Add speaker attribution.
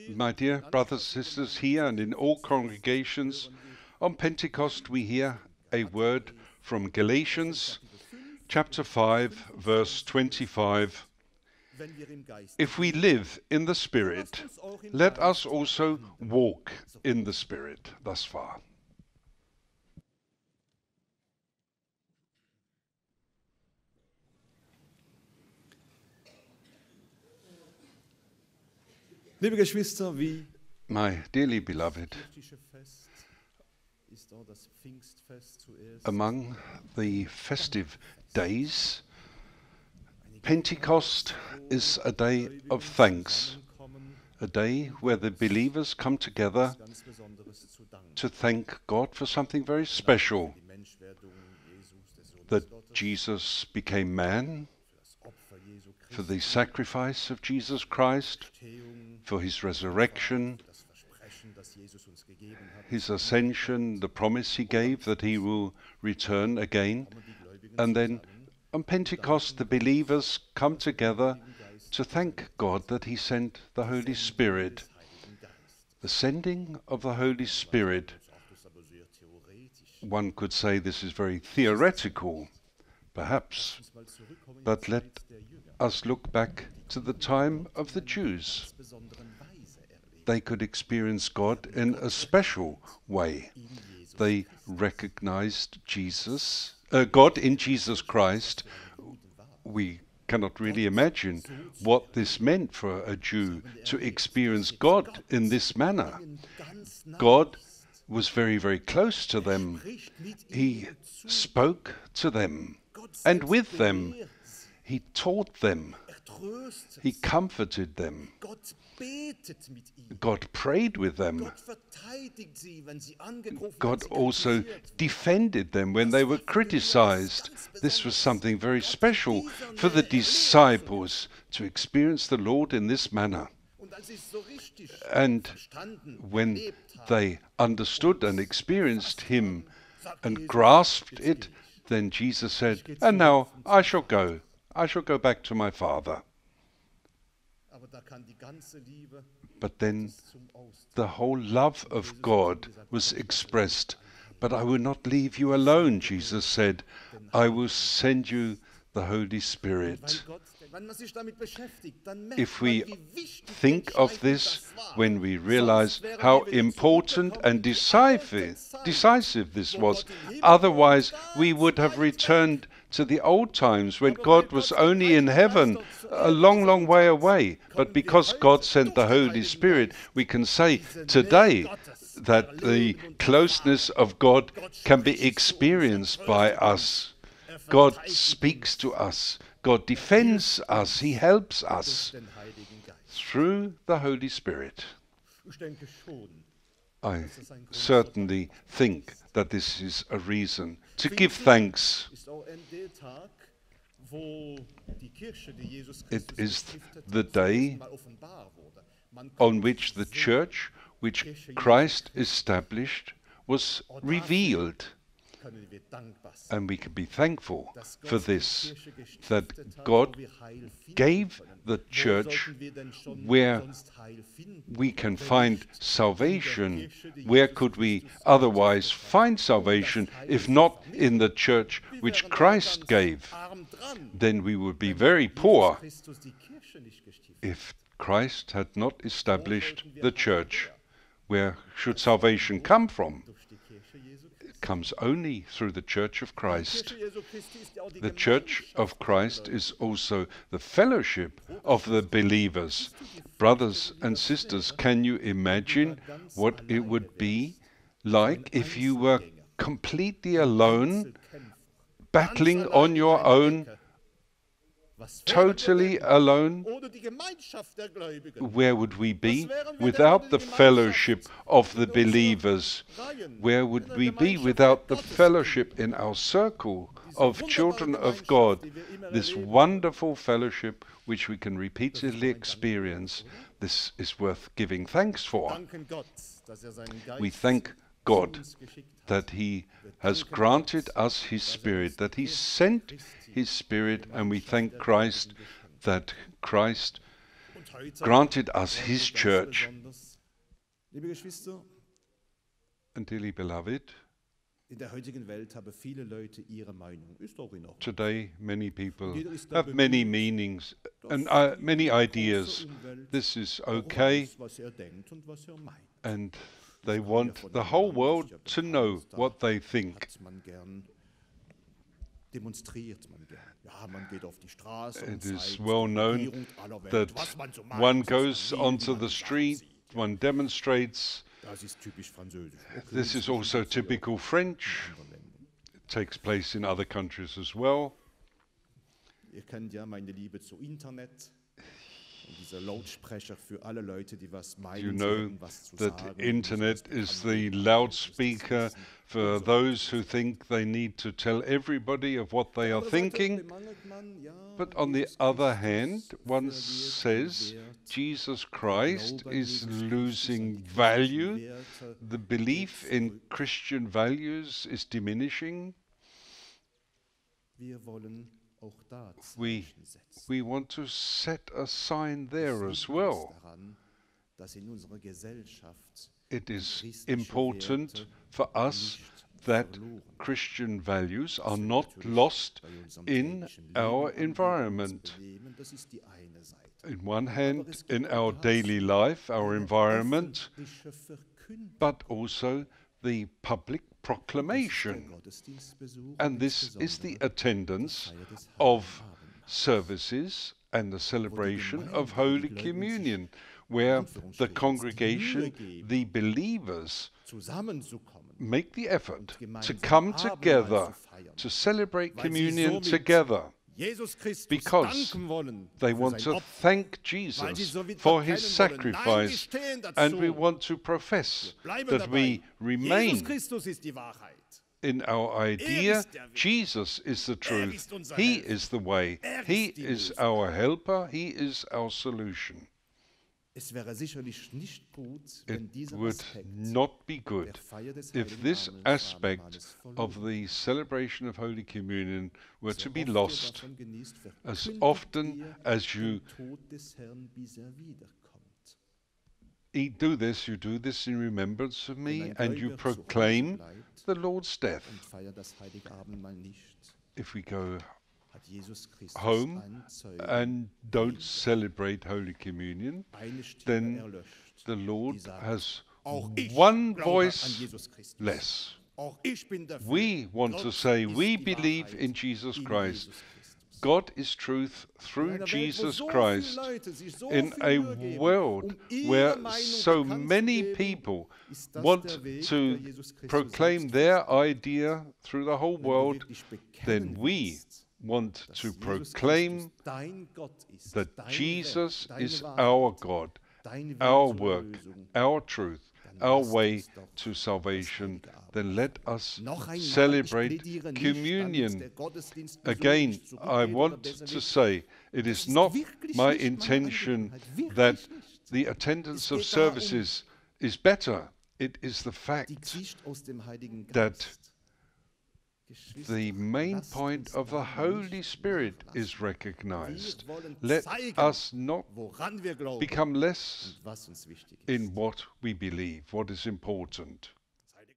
Speaker 1: My dear brothers and sisters here and in all congregations, on Pentecost we hear a word from Galatians chapter 5, verse 25. If we live in the Spirit, let us also walk in the Spirit. Thus far.
Speaker 2: Liebe Geschwister, wie
Speaker 1: my dearly beloved, among the festive days, Pentecost is a day of thanks, a day where the believers come together to thank God for something very special, that Jesus became man, for the sacrifice of Jesus Christ, for his resurrection, his ascension, the promise he gave that he will return again. And then on Pentecost, the believers come together to thank God that he sent the Holy Spirit. The sending of the Holy Spirit, one could say this is very theoretical, perhaps, but let us look back to the time of the Jews. They could experience God in a special way. They recognized God in Jesus Christ. We cannot really imagine what this meant for a Jew to experience God in this manner. God was very, very close to them. He spoke to them, and with them he taught them. He comforted them. God prayed with them. God also defended them when they were criticized. This was something very special for the disciples to experience the Lord in this manner. And when they understood and experienced him and grasped it, then Jesus said, "And now I shall go. I shall go back to my Father." But then the whole love of God was expressed. "But I will not leave you alone," Jesus said. "I will send you the Holy Spirit." If we think of this, when we realize how important and decisive this was, otherwise we would have returned to the old times when God was only in heaven, a long, long way away. But because God sent the Holy Spirit, we can say today that the closeness of God can be experienced by us. God speaks to us. God defends us. He helps us through the Holy Spirit. I certainly think that this is a reason to give thanks. It is the day on which the church, which Christ established, was revealed. And we can be thankful for this, that God gave the church where we can find salvation. Where could we otherwise find salvation if not in the church which Christ gave? Then we would be very poor if Christ had not established the church. Where should salvation come from? Comes only through the Church of Christ. The Church of Christ is also the fellowship of the believers. Brothers and sisters, can you imagine what it would be like if you were completely alone, battling on your own, totally alone? Where would we be without the fellowship of the believers? Where would we be without the fellowship in our circle of children of God? This wonderful fellowship which we can repeatedly experience. This is worth giving thanks for. We thank God that he has granted us his Spirit, that he sent his Spirit, and we thank Christ that Christ granted us His church.
Speaker 2: Liebe Geschwister,
Speaker 1: And dearly beloved,
Speaker 2: in der heutigen Welt haben viele Leute ihre Meinung. Ist auch in Ordnung.
Speaker 1: today many people have many meanings and many ideas. This is okay,
Speaker 2: Was denkt und was meint.
Speaker 1: and they want the whole world to know what they think.
Speaker 2: Hat man gern demonstriert man gern. Ja, man geht auf die Straße und
Speaker 1: It is
Speaker 2: zeigt
Speaker 1: well
Speaker 2: der
Speaker 1: known
Speaker 2: Regierung aller Welt,
Speaker 1: that
Speaker 2: was man so meint,
Speaker 1: one
Speaker 2: was man
Speaker 1: goes
Speaker 2: will,
Speaker 1: onto
Speaker 2: wie
Speaker 1: the
Speaker 2: man
Speaker 1: street,
Speaker 2: sieht.
Speaker 1: one demonstrates.
Speaker 2: Das ist typisch französisch. Okay,
Speaker 1: This is also typical French. It takes place in other countries as well.
Speaker 2: Ihr kennt ja meine Liebe zu Internet und dieser Lautsprecher für alle Leute, die was meinen,
Speaker 1: You
Speaker 2: sie
Speaker 1: know
Speaker 2: hätten was zu
Speaker 1: that
Speaker 2: sagen.
Speaker 1: internet is the loudspeaker for those who think they need to tell everybody of what they are thinking. But on the other hand, one says Jesus Christ is losing value. The belief in Christian values is diminishing.
Speaker 2: Wir wollen auch da
Speaker 1: We
Speaker 2: Zeichen setzen.
Speaker 1: we want to set a sign there as
Speaker 2: Es liegt
Speaker 1: well.
Speaker 2: uns daran, dass in unserer Gesellschaft
Speaker 1: It is
Speaker 2: christliche
Speaker 1: important
Speaker 2: Werte
Speaker 1: for us
Speaker 2: nicht
Speaker 1: that
Speaker 2: verloren.
Speaker 1: Christian values are
Speaker 2: Was wir
Speaker 1: not
Speaker 2: natürlich
Speaker 1: lost
Speaker 2: bei unserem
Speaker 1: in
Speaker 2: täglichen Leben
Speaker 1: our
Speaker 2: angeht,
Speaker 1: environment.
Speaker 2: uns benehmen, das ist die eine Seite.
Speaker 1: In one
Speaker 2: Aber
Speaker 1: hand,
Speaker 2: es
Speaker 1: in
Speaker 2: geht
Speaker 1: our
Speaker 2: auch
Speaker 1: daily
Speaker 2: dazu,
Speaker 1: life, our
Speaker 2: eine
Speaker 1: environment,
Speaker 2: öffentliche Verkündung.
Speaker 1: but also the public
Speaker 2: Das ist der
Speaker 1: proclamation.
Speaker 2: Gottesdienstbesuch
Speaker 1: And
Speaker 2: und
Speaker 1: this is the
Speaker 2: insbesondere
Speaker 1: attendance
Speaker 2: die Feier des
Speaker 1: of
Speaker 2: Heiligabends.
Speaker 1: services and the celebration of Holy Communion, where the congregation, the believers,
Speaker 2: Zusammenzukommen,
Speaker 1: make the effort to
Speaker 2: gemeinsam
Speaker 1: come
Speaker 2: Abendmahl
Speaker 1: together,
Speaker 2: zu feiern,
Speaker 1: to celebrate
Speaker 2: weil sie
Speaker 1: communion
Speaker 2: somit
Speaker 1: together,
Speaker 2: Jesus Christus
Speaker 1: because
Speaker 2: danken wollen
Speaker 1: they
Speaker 2: für
Speaker 1: want
Speaker 2: sein
Speaker 1: to
Speaker 2: Opfer,
Speaker 1: thank
Speaker 2: weil sie
Speaker 1: Jesus
Speaker 2: somit
Speaker 1: for his
Speaker 2: bekennen wollen, nein, wir
Speaker 1: sacrifice,
Speaker 2: stehen dazu,
Speaker 1: and we want to profess
Speaker 2: bleiben
Speaker 1: that
Speaker 2: dabei.
Speaker 1: we
Speaker 2: Jesus
Speaker 1: remain
Speaker 2: Christus ist die Wahrheit.
Speaker 1: in our idea.
Speaker 2: ist der Weg.
Speaker 1: Jesus is the truth.
Speaker 2: ist unser
Speaker 1: He
Speaker 2: Helfer.
Speaker 1: is the way. He
Speaker 2: ist die
Speaker 1: is
Speaker 2: Lösung.
Speaker 1: our helper. He is our solution.
Speaker 2: Es wäre sicherlich nicht gut,
Speaker 1: It
Speaker 2: wenn dieser
Speaker 1: would
Speaker 2: Aspekt
Speaker 1: not be
Speaker 2: der
Speaker 1: good
Speaker 2: Feier des
Speaker 1: if
Speaker 2: Heiligen
Speaker 1: this
Speaker 2: Abends
Speaker 1: aspect
Speaker 2: verloren
Speaker 1: of the celebration of Holy Communion were to
Speaker 2: So
Speaker 1: be
Speaker 2: oft ihr
Speaker 1: lost.
Speaker 2: davon genießt,
Speaker 1: As
Speaker 2: verkündigt
Speaker 1: often
Speaker 2: ihr
Speaker 1: as you
Speaker 2: den Tod des Herrn, bis er wiederkommt.
Speaker 1: you do this in remembrance of me,
Speaker 2: Wenn ein
Speaker 1: and you
Speaker 2: Gläubiger zu Hause
Speaker 1: proclaim
Speaker 2: bleibt
Speaker 1: the Lord's death.
Speaker 2: und feiert das Heilige Abendmahl nicht,
Speaker 1: If we go
Speaker 2: hat Jesus Christus
Speaker 1: home
Speaker 2: einen Zeugen,
Speaker 1: and don't celebrate Holy Communion,
Speaker 2: eine Stimme
Speaker 1: then
Speaker 2: erlöscht,
Speaker 1: the Lord
Speaker 2: die sagt,
Speaker 1: has
Speaker 2: auch ich
Speaker 1: one
Speaker 2: glaube
Speaker 1: voice
Speaker 2: an Jesus Christus.
Speaker 1: less.
Speaker 2: Auch ich bin dafür.
Speaker 1: We want to
Speaker 2: Gott
Speaker 1: say
Speaker 2: ist
Speaker 1: we
Speaker 2: die
Speaker 1: believe
Speaker 2: Wahrheit
Speaker 1: in Jesus
Speaker 2: in
Speaker 1: Christ.
Speaker 2: Jesus Christus.
Speaker 1: God is truth
Speaker 2: In
Speaker 1: through
Speaker 2: einer Welt, wo
Speaker 1: Jesus
Speaker 2: so
Speaker 1: Christ.
Speaker 2: viele Leute sich so
Speaker 1: In
Speaker 2: viel
Speaker 1: a
Speaker 2: Mühe geben,
Speaker 1: world
Speaker 2: ihre
Speaker 1: where
Speaker 2: Meinung
Speaker 1: so
Speaker 2: bekannt zu
Speaker 1: many
Speaker 2: geben,
Speaker 1: people
Speaker 2: ist das
Speaker 1: want
Speaker 2: der Weg,
Speaker 1: to
Speaker 2: der Jesus Christus
Speaker 1: proclaim
Speaker 2: selbst
Speaker 1: their idea through the whole
Speaker 2: Wenn du
Speaker 1: world,
Speaker 2: wirklich bekennen
Speaker 1: then we
Speaker 2: willst,
Speaker 1: want
Speaker 2: dass
Speaker 1: to
Speaker 2: Jesus
Speaker 1: proclaim
Speaker 2: Christus dein Gott ist,
Speaker 1: that
Speaker 2: dein
Speaker 1: Jesus
Speaker 2: Werk, deine
Speaker 1: is
Speaker 2: Wahrheit,
Speaker 1: our God,
Speaker 2: dein Weg
Speaker 1: our
Speaker 2: zur
Speaker 1: work,
Speaker 2: Erlösung,
Speaker 1: our truth,
Speaker 2: dann
Speaker 1: our
Speaker 2: lasst
Speaker 1: way
Speaker 2: uns doch
Speaker 1: to salvation,
Speaker 2: das Heilige
Speaker 1: then let us
Speaker 2: Noch einmal, ich
Speaker 1: celebrate
Speaker 2: plädiere nicht, damit
Speaker 1: communion.
Speaker 2: der Gottesdienstbesuch
Speaker 1: Again,
Speaker 2: nicht
Speaker 1: I
Speaker 2: zurückgeht oder
Speaker 1: want
Speaker 2: besser
Speaker 1: to
Speaker 2: wird.
Speaker 1: say it
Speaker 2: Das
Speaker 1: is
Speaker 2: ist
Speaker 1: not
Speaker 2: wirklich
Speaker 1: my
Speaker 2: nicht meine
Speaker 1: intention
Speaker 2: Angelegenheit, wirklich
Speaker 1: that
Speaker 2: nicht.
Speaker 1: the attendance
Speaker 2: Es
Speaker 1: of
Speaker 2: geht darum,
Speaker 1: services is better. It is the
Speaker 2: Die
Speaker 1: fact
Speaker 2: Sicht aus dem Heiligen
Speaker 1: that
Speaker 2: Geist. Geschwister,
Speaker 1: the main
Speaker 2: lasst
Speaker 1: point
Speaker 2: uns
Speaker 1: of the
Speaker 2: daran
Speaker 1: Holy
Speaker 2: nicht
Speaker 1: Spirit
Speaker 2: nachlassen.
Speaker 1: is recognized.
Speaker 2: Wir wollen
Speaker 1: Let
Speaker 2: zeigen,
Speaker 1: us not
Speaker 2: woran wir glauben
Speaker 1: become less
Speaker 2: und was uns wichtig ist.
Speaker 1: in what we believe, what is important.
Speaker 2: Das Heilige